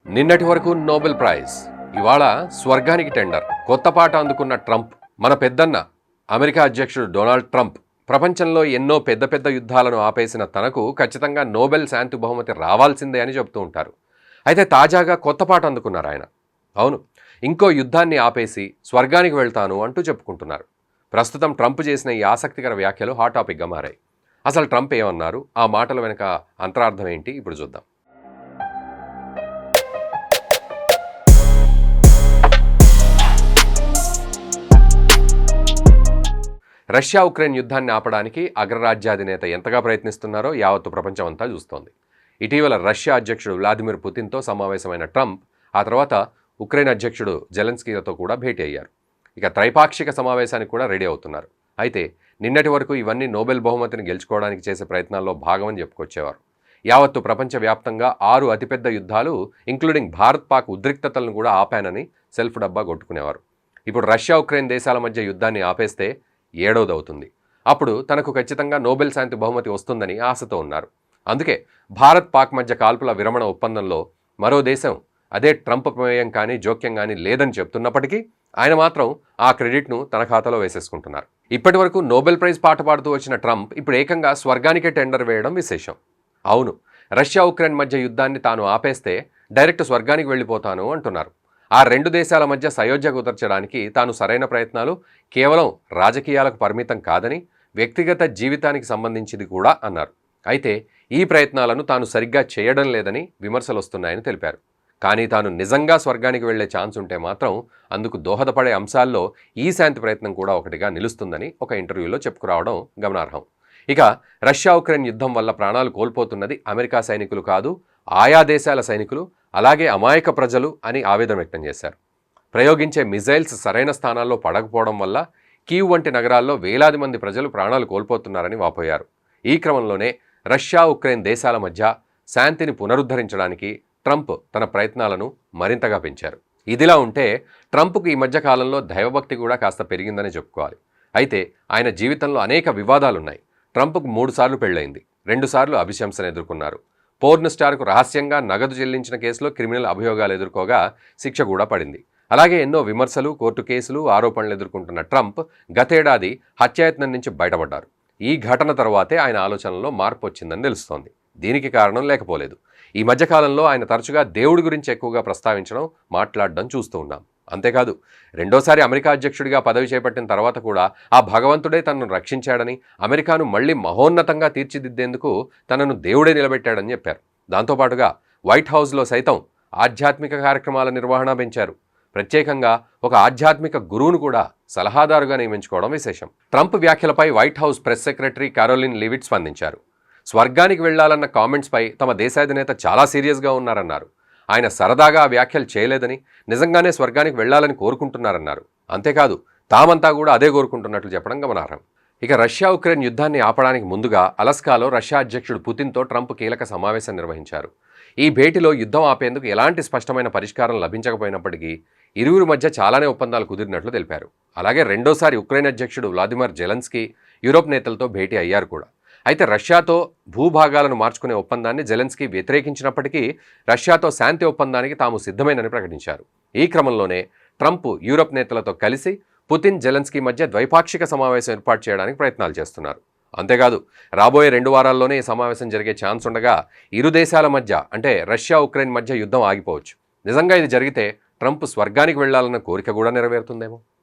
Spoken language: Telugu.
నిన్నటి వరకు నోబెల్ ప్రైజ్, ఇవాళ స్వర్గానికి టెండర్. కొత్త పాట అందుకున్న ట్రంప్, మన పెద్దన్న అమెరికా అధ్యక్షుడు డొనాల్డ్ ట్రంప్ ప్రపంచంలో ఎన్నో పెద్ద పెద్ద యుద్ధాలను ఆపేసిన తనకు ఖచ్చితంగా నోబెల్ శాంతి బహుమతి రావాల్సిందే అని చెప్తూ ఉంటారు. అయితే తాజాగా కొత్త పాట అందుకున్నారు ఆయన. అవును, ఇంకో యుద్ధాన్ని ఆపేసి స్వర్గానికి వెళ్తాను అంటూ చెప్పుకుంటున్నారు. ప్రస్తుతం ట్రంప్ చేసిన ఈ ఆసక్తికర వ్యాఖ్యలు హాట్ టాపిక్గా మారాయి. అసలు ట్రంప్ ఏమన్నారు, ఆ మాటల వెనుక అంతరార్థం ఏంటి, ఇప్పుడు చూద్దాం. రష్యా ఉక్రెయిన్ యుద్ధాన్ని ఆపడానికి అగ్రరాజ్యాధినేత ఎంతగా ప్రయత్నిస్తున్నారో యావత్తు ప్రపంచం అంతా చూస్తోంది. ఇటీవల రష్యా అధ్యక్షుడు వ్లాదిమిర్ పుతిన్తో సమావేశమైన ట్రంప్ ఆ తర్వాత ఉక్రెయిన్ అధ్యక్షుడు జెలెన్స్కీలతో కూడా భేటీ అయ్యారు. ఇక త్రైపాక్షిక సమావేశానికి కూడా రెడీ అవుతున్నారు. అయితే నిన్నటి వరకు ఇవన్నీ నోబెల్ బహుమతిని గెలుచుకోవడానికి చేసే ప్రయత్నాల్లో భాగమని చెప్పుకొచ్చేవారు. యావత్తు ప్రపంచవ్యాప్తంగా 6 అతిపెద్ద యుద్ధాలు ఇంక్లూడింగ్ భారత్ పాక్ ఉద్రిక్తతలను కూడా ఆపానని సెల్ఫ్ డబ్బా కొట్టుకునేవారు. ఇప్పుడు రష్యా ఉక్రెయిన్ దేశాల మధ్య యుద్ధాన్ని ఆపేస్తే 7వది అవుతుంది. అప్పుడు తనకు ఖచ్చితంగా నోబెల్ శాంతి బహుమతి వస్తుందని ఆశతో ఉన్నారు. అందుకే భారత్ పాక్ మధ్య కాల్పుల విరమణ ఒప్పందంలో మరో దేశం అదే ట్రంప్ ప్రమేయం కానీ జోక్యం కానీ లేదని చెప్తున్నప్పటికీ ఆయన మాత్రం ఆ క్రెడిట్ను తన ఖాతాలో వేసేసుకుంటున్నారు. ఇప్పటి వరకు నోబెల్ ప్రైజ్ పాట పాడుతూ వచ్చిన ట్రంప్ ఇప్పుడు ఏకంగా స్వర్గానికే టెండర్ వేయడం విశేషం. అవును, రష్యా ఉక్రెయిన్ మధ్య యుద్ధాన్ని తాను ఆపేస్తే డైరెక్ట్ స్వర్గానికి వెళ్ళిపోతాను అంటున్నారు. ఆ 2 దేశాల మధ్య సయోధ్య కుదర్చడానికి తాను సరైన ప్రయత్నాలు కేవలం రాజకీయాలకు పరిమితం కాదని వ్యక్తిగత జీవితానికి సంబంధించింది కూడా అన్నారు. అయితే ఈ ప్రయత్నాలను తాను సరిగ్గా చేయడం లేదని విమర్శలు వస్తున్నాయని తెలిపారు. కానీ తాను నిజంగా స్వర్గానికి వెళ్లే ఛాన్స్ ఉంటే మాత్రం అందుకు దోహదపడే అంశాల్లో ఈ శాంతి ప్రయత్నం కూడా ఒకటిగా నిలుస్తుందని ఒక ఇంటర్వ్యూలో చెప్పుకురావడం గమనార్హం. ఇక రష్యా ఉక్రెయిన్ యుద్ధం వల్ల ప్రాణాలు కోల్పోతున్నది అమెరికా సైనికులు కాదు, ఆయా దేశాల సైనికులు, అలాగే అమాయక ప్రజలు అని ఆవేదన వ్యక్తం చేశారు. ప్రయోగించే మిజైల్స్ సరైన స్థానాల్లో పడకపోవడం వల్ల కీవ్ వంటి నగరాల్లో వేలాది మంది ప్రజలు ప్రాణాలు కోల్పోతున్నారని వాపోయారు. ఈ క్రమంలోనే రష్యా ఉక్రెయిన్ దేశాల మధ్య శాంతిని పునరుద్ధరించడానికి ట్రంప్ తన ప్రయత్నాలను మరింతగా పెంచారు. ఇదిలా ఉంటే ట్రంప్కు ఈ మధ్య కాలంలో దైవభక్తి కూడా కాస్త పెరిగిందని చెప్పుకోవాలి. అయితే ఆయన జీవితంలో అనేక వివాదాలున్నాయి. ట్రంప్కు 3 సార్లు పెళ్లైంది, 2 సార్లు అభిశంసన ఎదుర్కొన్నారు. పోర్న్ స్టార్కు రహస్యంగా నగదు చెల్లించిన కేసులో క్రిమినల్ అభియోగాలు ఎదుర్కోగా శిక్ష కూడా పడింది. అలాగే ఎన్నో విమర్శలు, కోర్టు కేసులు, ఆరోపణలు ఎదుర్కొంటున్న ట్రంప్ గతేడాది హత్యాయత్నం నుంచి బయటపడ్డారు. ఈ ఘటన తర్వాతే ఆయన ఆలోచనలో మార్పు వచ్చిందని తెలుస్తోంది. దీనికి కారణం లేకపోలేదు. ఈ మధ్యకాలంలో ఆయన తరచుగా దేవుడి గురించి ఎక్కువగా ప్రస్తావించడం, మాట్లాడడం చూస్తూ ఉన్నాం. అంతేకాదు, 2వసారి అమెరికా అధ్యక్షుడిగా పదవి చేపట్టిన తర్వాత కూడా ఆ భగవంతుడే తనను రక్షించాడని, అమెరికాను మళ్లీ మహోన్నతంగా తీర్చిదిద్దేందుకు తనను దేవుడే నిలబెట్టాడని చెప్పారు. దాంతోపాటుగా వైట్ హౌస్లో సైతం ఆధ్యాత్మిక కార్యక్రమాల నిర్వహణ పెంచారు. ప్రత్యేకంగా ఒక ఆధ్యాత్మిక గురువును కూడా సలహాదారుగా నియమించుకోవడం విశేషం. ట్రంప్ వ్యాఖ్యలపై white house press secretary Caroline Leavitt స్పందించారు. స్వర్గానికి వెళ్లాలన్న కామెంట్స్పై తమ దేశాధినేత చాలా సీరియస్గా ఉన్నారన్నారు. ఆయన సరదాగా ఆ వ్యాఖ్యలు చేయలేదని, నిజంగానే స్వర్గానికి వెళ్లాలని కోరుకుంటున్నారన్నారు. అంతేకాదు, తామంతా కూడా అదే కోరుకుంటున్నట్లు చెప్పడం గమనార్హం. ఇక రష్యా ఉక్రెయిన్ యుద్ధాన్ని ఆపడానికి ముందుగా అలస్కాలో రష్యా అధ్యక్షుడు పుతిన్తో ట్రంప్ కీలక సమావేశం నిర్వహించారు. ఈ భేటీలో యుద్ధం ఆపేందుకు ఎలాంటి స్పష్టమైన పరిష్కారం లభించకపోయినప్పటికీ ఇరువురి మధ్య చాలానే ఒప్పందాలు కుదిరినట్లు తెలిపారు. అలాగే 2వసారి ఉక్రెయిన్ అధ్యక్షుడు వ్లాదిమిర్ జెలెన్స్కీ యూరోప్ నేతలతో భేటీ అయ్యారు కూడా. అయితే రష్యాతో భూభాగాలను మార్చుకునే ఒప్పందాన్ని జెలెన్స్కీ వ్యతిరేకించినప్పటికీ రష్యాతో శాంతి ఒప్పందానికి తాము సిద్ధమేనని ప్రకటించారు. ఈ క్రమంలోనే ట్రంప్ యూరోప్ నేతలతో కలిసి పుతిన్, జెలెన్స్కీ మధ్య ద్వైపాక్షిక సమావేశం ఏర్పాటు చేయడానికి ప్రయత్నాలు చేస్తున్నారు. అంతేకాదు, రాబోయే 2 వారాల్లోనే ఈ సమావేశం జరిగే ఛాన్స్ ఉండగా ఇరు దేశాల మధ్య అంటే రష్యా ఉక్రెయిన్ మధ్య యుద్ధం ఆగిపోవచ్చు. నిజంగా ఇది జరిగితే ట్రంప్ స్వర్గానికి వెళ్లాలన్న కోరిక కూడా నెరవేరుతుందేమో.